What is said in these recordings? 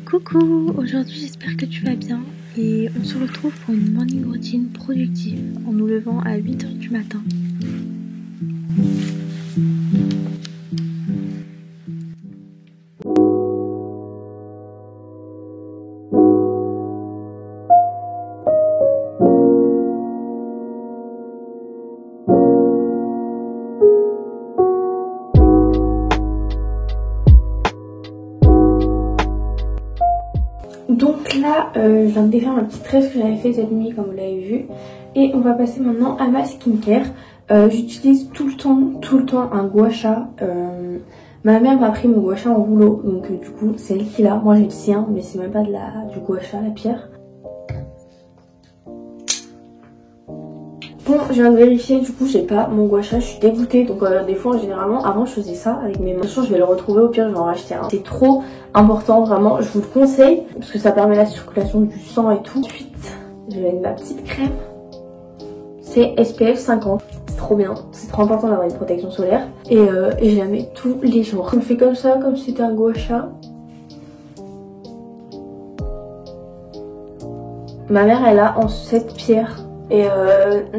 Coucou, aujourd'hui j'espère que tu vas bien et on se retrouve pour une morning routine productive en nous levant à 8h du matin. Donc là, je viens de défaire ma petite tresse que j'avais fait cette nuit comme vous l'avez vu. Et on va passer maintenant à ma skincare. J'utilise tout le temps un gua sha. Ma mère m'a pris mon gua sha en rouleau, donc du coup c'est elle qui l'a. Moi j'ai le sien, mais c'est même pas du gua sha la pierre. Bon, je viens de vérifier, du coup j'ai pas mon gua sha, je suis dégoûtée. Donc des fois généralement avant je faisais ça avec mes mains. Je vais le retrouver, au pire je vais en racheter un. C'est trop important, vraiment, je vous le conseille parce que ça permet la circulation du sang et tout. Ensuite, je vais mettre ma petite crème. C'est SPF 50. C'est trop bien, c'est trop important d'avoir une protection solaire. Et je la mets tous les jours. Je me fais comme ça, comme si c'était un gua sha. Ma mère elle a en 7 pierres. Et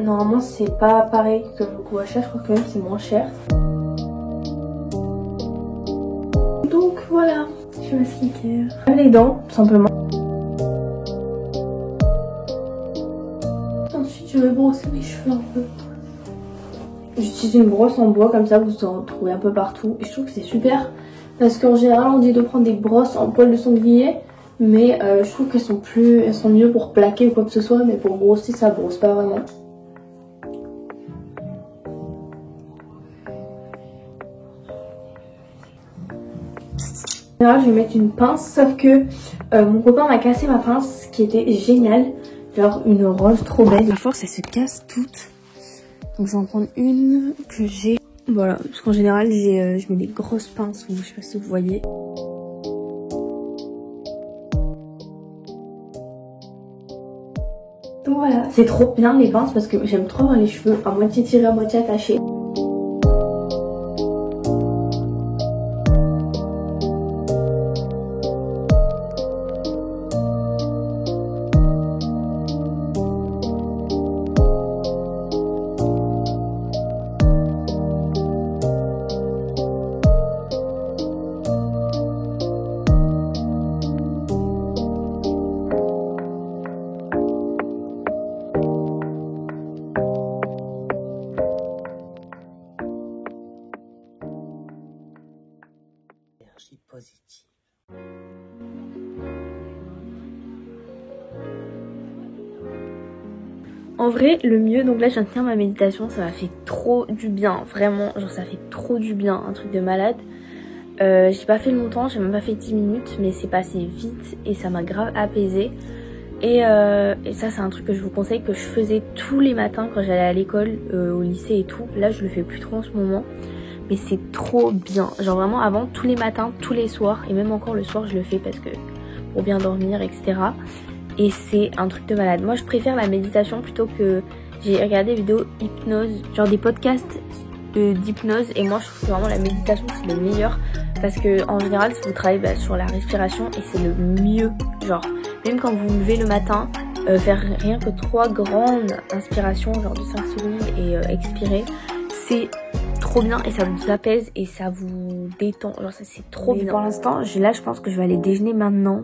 normalement c'est pas pareil que le gua sha, je crois que même c'est moins cher. Donc voilà, je fais ma skincare. Lave les dents, tout simplement. Ensuite je vais brosser mes cheveux un peu. J'utilise une brosse en bois, comme ça vous en trouvez un peu partout. Et je trouve que c'est super parce qu'en général on dit de prendre des brosses en poil de sanglier. Mais je trouve elles sont mieux pour plaquer ou quoi que ce soit. Mais pour brosser ça brosse pas vraiment. En général je vais mettre une pince, sauf que mon copain m'a cassé ma pince qui était géniale. Genre une rose trop belle. À force elle se casse toute. Donc je vais en prendre une que j'ai. Voilà, parce qu'en général je mets des grosses pinces, je sais pas si vous voyez. Donc voilà, c'est trop bien les pinces parce que j'aime trop avoir les cheveux à moitié tirés, à moitié attachés. Positive. En vrai, le mieux, donc là je viens de finir ma méditation, ça m'a fait trop du bien, vraiment, genre ça fait trop du bien, un truc de malade. J'ai pas fait longtemps, j'ai même pas fait 10 minutes, mais c'est passé vite et ça m'a grave apaisé. Et ça c'est un truc que je vous conseille, que je faisais tous les matins quand j'allais à l'école, au lycée et tout. Là je le fais plus trop en ce moment. Mais c'est trop bien, genre vraiment avant, tous les matins, tous les soirs, et même encore le soir je le fais parce que pour bien dormir, etc. Et c'est un truc de malade. Moi je préfère la méditation plutôt que... J'ai regardé des vidéos hypnose, genre des podcasts d'hypnose, et moi je trouve que vraiment la méditation c'est le meilleur. Parce que en général vous travaillez sur la respiration et c'est le mieux. Genre même quand vous vous levez le matin, faire rien que 3 grandes inspirations, genre de 5 secondes et expirer, c'est trop bien et ça vous apaise et ça vous détend. Genre ça c'est trop bien. Pour l'instant, là je pense que je vais aller déjeuner maintenant.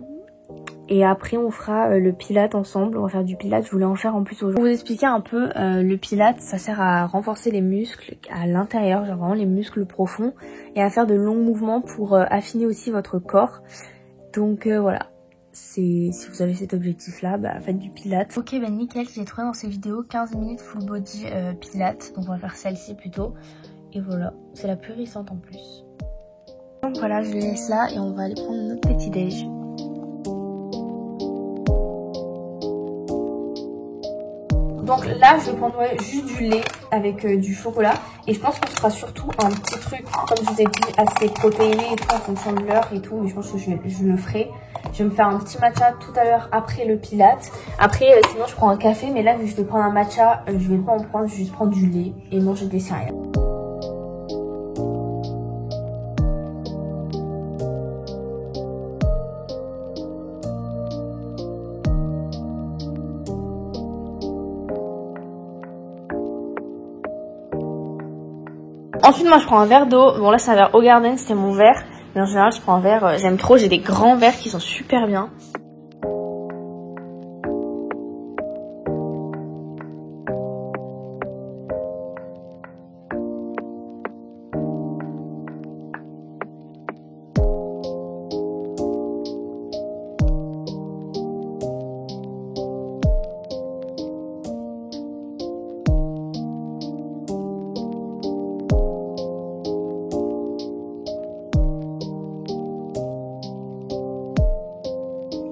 Et après on fera le pilate ensemble, on va faire du pilate, je voulais en faire en plus aujourd'hui. Pour vous expliquer un peu, le pilate ça sert à renforcer les muscles à l'intérieur, genre vraiment les muscles profonds. Et à faire de longs mouvements pour affiner aussi votre corps. Donc voilà, si vous avez cet objectif là, faites du pilate. Ok nickel, j'ai trouvé dans ces vidéos 15 minutes full body pilate, donc on va faire celle-ci plutôt. Et voilà, c'est la plus récente en plus. Donc voilà, je les laisse là et on va aller prendre notre petit déj. Donc là, je vais prendre juste du lait avec du chocolat. Et je pense qu'on fera surtout un petit truc, comme je vous ai dit, assez protéiné et tout en fonction de l'heure et tout. Mais je pense que je le ferai. Je vais me faire un petit matcha tout à l'heure après le pilate. Après, sinon je prends un café. Mais là, vu que je vais prendre un matcha, je vais pas en prendre. Je vais juste prendre du lait et manger des céréales. Ensuite moi je prends un verre d'eau. Bon là c'est un verre Hoegaarden, c'était mon verre. Mais en général je prends un verre, j'aime trop, j'ai des grands verres qui sont super bien.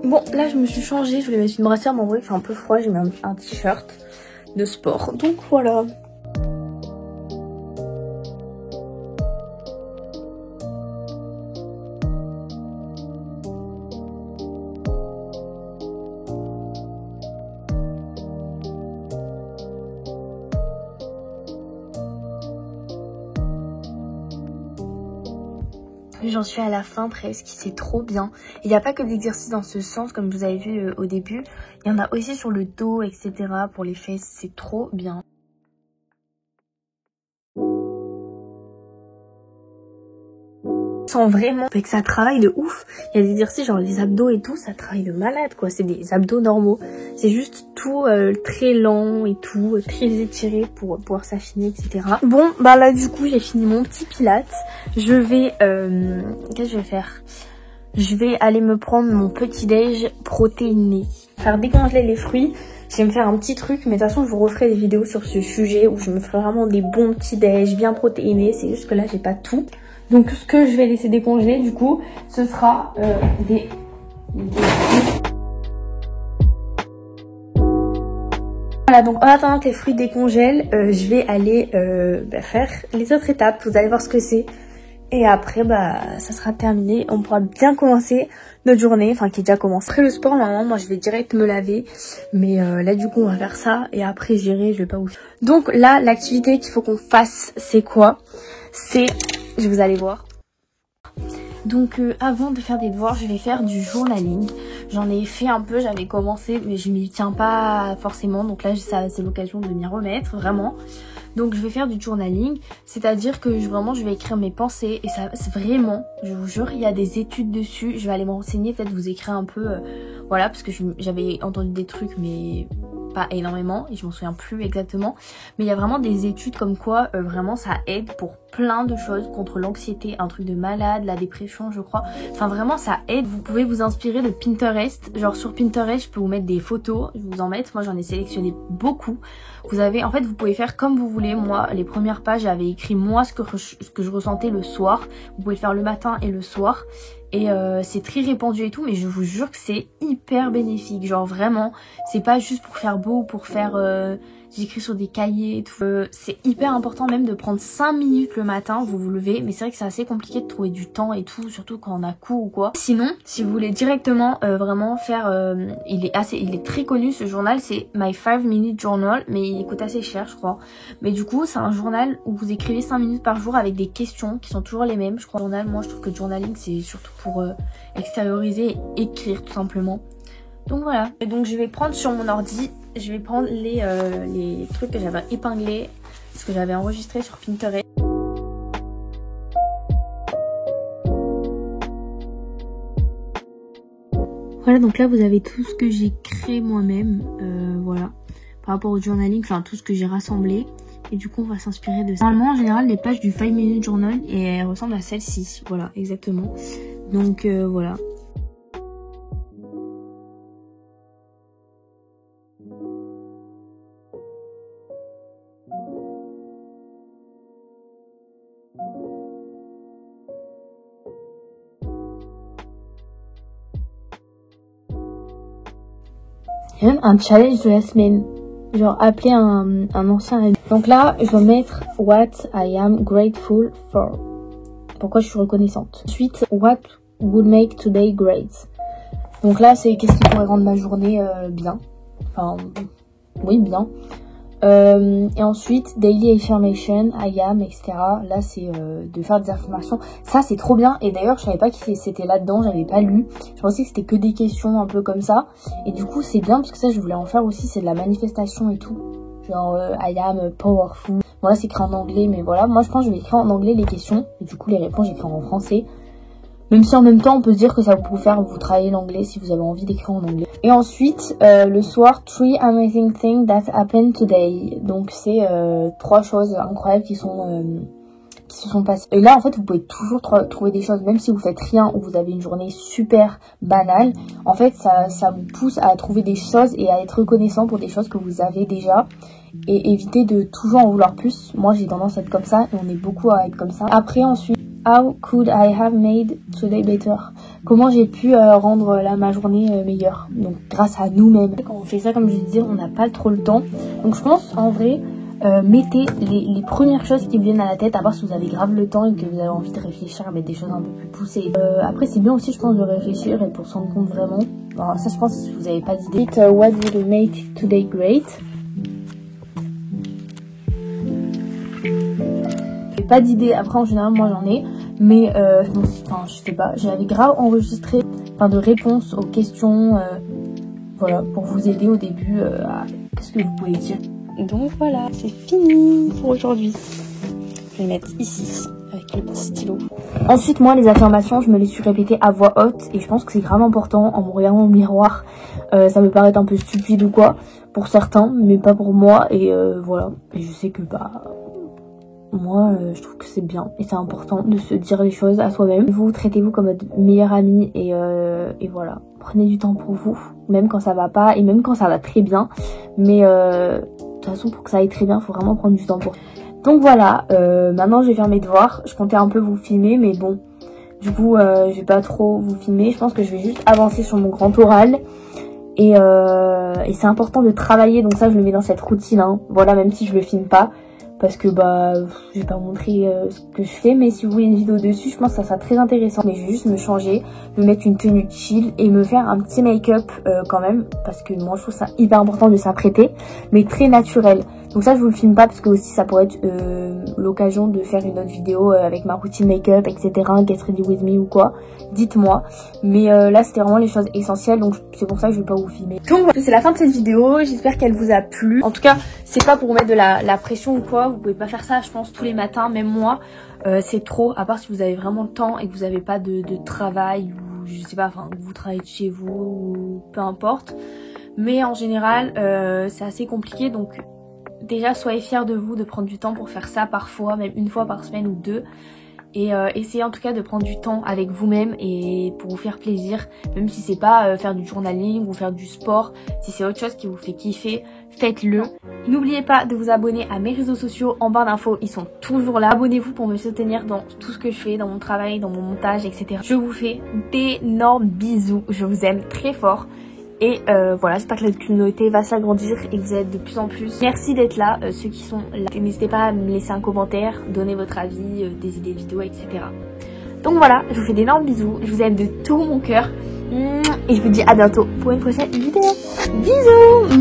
Bon, là je me suis changée, je voulais mettre une brassière, mais en vrai il fait un peu froid, j'ai mis un t-shirt de sport, donc voilà. J'en suis à la fin presque, c'est trop bien. Il n'y a pas que d'exercices dans ce sens comme vous avez vu au début. Il y en a aussi sur le dos, etc. pour les fesses, c'est trop bien. Sens vraiment que ça travaille de ouf. Il y a des exercices genre les abdos et tout, ça travaille de malade quoi. C'est des abdos normaux. C'est juste tout très lent et tout, très étiré pour pouvoir s'affiner, etc. Bon bah là du coup j'ai fini mon petit pilates. Je vais qu'est-ce que je vais faire? Je vais aller me prendre mon petit déj protéiné. Faire décongeler les fruits. Je vais me faire un petit truc, mais de toute façon je vous referai des vidéos sur ce sujet où je me ferai vraiment des bons petits déj bien protéinés. C'est juste que là j'ai pas tout. Donc ce que je vais laisser décongeler du coup, ce sera des... Voilà, donc en attendant que les fruits décongèlent, je vais aller faire les autres étapes. Vous allez voir ce que c'est. Et après, ça sera terminé. On pourra bien commencer notre journée, enfin qui est déjà commencé. Après le sport, normalement, moi je vais direct me laver. Mais là du coup, on va faire ça. Et après, j'irai, je vais pas vous faire. Donc là, l'activité qu'il faut qu'on fasse, c'est quoi? C'est... Vous allez voir. Donc avant de faire des devoirs, je vais faire du journaling. J'en ai fait un peu, j'avais commencé, mais je m'y tiens pas forcément. Donc là, c'est l'occasion de m'y remettre, vraiment. Donc je vais faire du journaling, c'est-à-dire que vraiment je vais écrire mes pensées. Et ça, c'est vraiment, je vous jure, il y a des études dessus. Je vais aller me renseigner, peut-être vous écrire un peu, voilà, parce que j'avais entendu des trucs, mais... pas énormément et je m'en souviens plus exactement, mais il y a vraiment des études comme quoi vraiment ça aide pour plein de choses, contre l'anxiété, un truc de malade, la dépression je crois, enfin vraiment ça aide. Vous pouvez vous inspirer de Pinterest, genre sur Pinterest je peux vous mettre des photos, je vous en mettre, moi j'en ai sélectionné beaucoup. Vous avez, en fait vous pouvez faire comme vous voulez. Moi les premières pages j'avais écrit moi ce que je ressentais le soir, vous pouvez le faire le matin et le soir. Et c'est très répandu et tout, mais je vous jure que c'est hyper bénéfique. Genre vraiment, c'est pas juste pour faire beau, pour faire... j'écris sur des cahiers et tout. C'est hyper important même de prendre 5 minutes le matin, vous vous levez. Mais c'est vrai que c'est assez compliqué de trouver du temps et tout, surtout quand on a cours ou quoi. Sinon, si vous voulez directement vraiment faire... il est très connu ce journal, c'est My 5 Minute Journal, mais il coûte assez cher je crois. Mais du coup, c'est un journal où vous écrivez 5 minutes par jour avec des questions qui sont toujours les mêmes. Je crois journal, moi je trouve que le journaling c'est surtout pour extérioriser et écrire tout simplement. Donc voilà. Et donc je vais prendre sur mon ordi, je vais prendre les trucs que j'avais épinglés, ce que j'avais enregistré sur Pinterest. Voilà, donc là vous avez tout ce que j'ai créé moi-même, voilà, par rapport au journaling, enfin tout ce que j'ai rassemblé. Et du coup on va s'inspirer de ça. Normalement en général les pages du 5 Minute Journal et elles ressemblent à celle-ci, voilà exactement. Donc voilà. Il y a même un challenge de la semaine. Genre appeler un ancien ami. Donc là, je vais mettre What I am grateful for. Pourquoi je suis reconnaissante. Ensuite, What would make today great. Donc là, c'est qu'est-ce qui pourrait rendre ma journée bien. Enfin, oui, bien. Et ensuite, Daily Affirmation, I am, etc. Là, c'est de faire des affirmations. Ça, c'est trop bien. Et d'ailleurs, je savais pas qui c'était là-dedans. J'avais pas lu. Je pensais que c'était que des questions un peu comme ça. Et du coup, c'est bien parce que ça, je voulais en faire aussi. C'est de la manifestation et tout. Genre, I am powerful. Bon là c'est écrit en anglais, mais voilà, moi je pense que je vais écrire en anglais les questions, et du coup les réponses j'écris en français. Même si en même temps on peut se dire que ça peut vous faire vous travailler l'anglais si vous avez envie d'écrire en anglais. Et ensuite le soir, 3 amazing things that happened today. Donc c'est 3 choses incroyables qui se sont passées. Et là en fait vous pouvez toujours trouver des choses, même si vous faites rien ou vous avez une journée super banale. En fait ça vous pousse à trouver des choses et à être reconnaissant pour des choses que vous avez déjà. Et éviter de toujours en vouloir plus. Moi j'ai tendance à être comme ça et on est beaucoup à être comme ça. Après ensuite, how could I have made today better? Comment j'ai pu rendre ma journée meilleure? Donc grâce à nous-mêmes. Quand on fait ça, comme je disais, on n'a pas trop le temps. Donc je pense en vrai, mettez les premières choses qui vous viennent à la tête, à part si vous avez grave le temps et que vous avez envie de réfléchir à mettre des choses un peu plus poussées. Après c'est bien aussi je pense de réfléchir et pour se rendre compte vraiment. Alors, ça je pense si vous n'avez pas d'idée. What will make today great? Pas d'idée, après en général moi j'en ai, mais je sais pas, j'avais grave enregistré de réponses aux questions, voilà, pour vous aider au début à qu'est-ce que vous pouvez dire. Donc voilà, c'est fini pour aujourd'hui. Je vais les mettre ici avec le petit stylo. Ensuite moi les affirmations je me les suis répétées à voix haute et je pense que c'est grave important en me regardant au miroir. Ça peut paraître un peu stupide ou quoi pour certains, mais pas pour moi et voilà, et je sais que moi je trouve que c'est bien et c'est important de se dire les choses à soi-même. Vous traitez-vous comme votre meilleur ami et voilà, prenez du temps pour vous, même quand ça va pas et même quand ça va très bien, mais de toute façon pour que ça aille très bien il faut vraiment prendre du temps pour. Donc voilà, maintenant je vais faire mes devoirs. Je comptais un peu vous filmer mais bon, du coup je vais pas trop vous filmer, je pense que je vais juste avancer sur mon grand oral. Et c'est important de travailler, donc ça je le mets dans cette routine hein. Voilà, même si je le filme pas parce que je vais pas montrer ce que je fais, mais si vous voulez une vidéo dessus je pense que ça sera très intéressant. Mais je vais juste me changer, me mettre une tenue chill et me faire un petit make-up quand même, parce que moi je trouve ça hyper important de s'apprêter, mais très naturel. Donc ça je vous le filme pas parce que aussi ça pourrait être l'occasion de faire une autre vidéo avec ma routine make-up etc, get ready with me ou quoi, dites-moi. Mais là c'était vraiment les choses essentielles, donc c'est pour ça que je vais pas vous filmer. Donc voilà, c'est la fin de cette vidéo, j'espère qu'elle vous a plu. En tout cas c'est pas pour vous mettre de la pression ou quoi, vous pouvez pas faire ça je pense tous les matins, même moi c'est trop, à part si vous avez vraiment le temps et que vous avez pas de travail ou je sais pas, enfin vous travaillez de chez vous ou peu importe. Mais en général c'est assez compliqué, donc déjà soyez fiers de vous de prendre du temps pour faire ça parfois, même une fois par semaine ou deux. Et essayez en tout cas de prendre du temps avec vous-même et pour vous faire plaisir, même si c'est pas faire du journaling ou faire du sport, si c'est autre chose qui vous fait kiffer, faites-le. N'oubliez pas de vous abonner à mes réseaux sociaux, en barre d'infos ils sont toujours là. Abonnez-vous pour me soutenir dans tout ce que je fais, dans mon travail, dans mon montage, etc. Je vous fais d'énormes bisous, je vous aime très fort. Et voilà, j'espère que la communauté va s'agrandir et que vous êtes de plus en plus. Merci d'être là, ceux qui sont là. N'hésitez pas à me laisser un commentaire, donner votre avis, des idées de vidéos, etc. Donc voilà, je vous fais d'énormes bisous, je vous aime de tout mon cœur. Et je vous dis à bientôt pour une prochaine vidéo. Bisous.